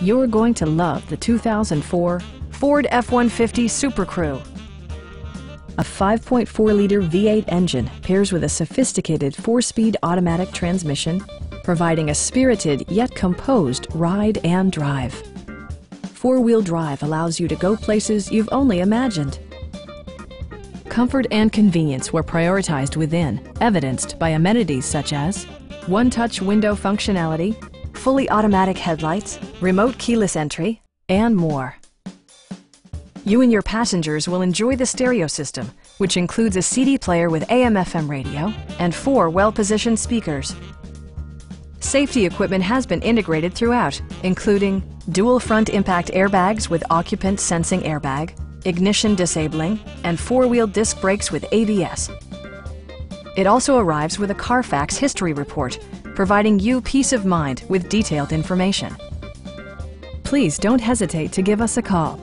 You're going to love the 2004 Ford F-150 Super Crew. A 5.4-liter V8 engine pairs with a sophisticated 4-speed automatic transmission, providing a spirited yet composed ride and drive. 4-wheel drive allows you to go places you've only imagined. Comfort and convenience were prioritized within, evidenced by amenities such as one-touch window functionality, fully automatic headlights, remote keyless entry, and more. You and your passengers will enjoy the stereo system, which includes a CD player with AM/FM radio and 4 well-positioned speakers. Safety equipment has been integrated throughout, including dual front impact airbags with occupant sensing airbag, ignition disabling, and 4-wheel disc brakes with ABS. It also arrives with a Carfax history report, providing you peace of mind with detailed information. Please don't hesitate to give us a call.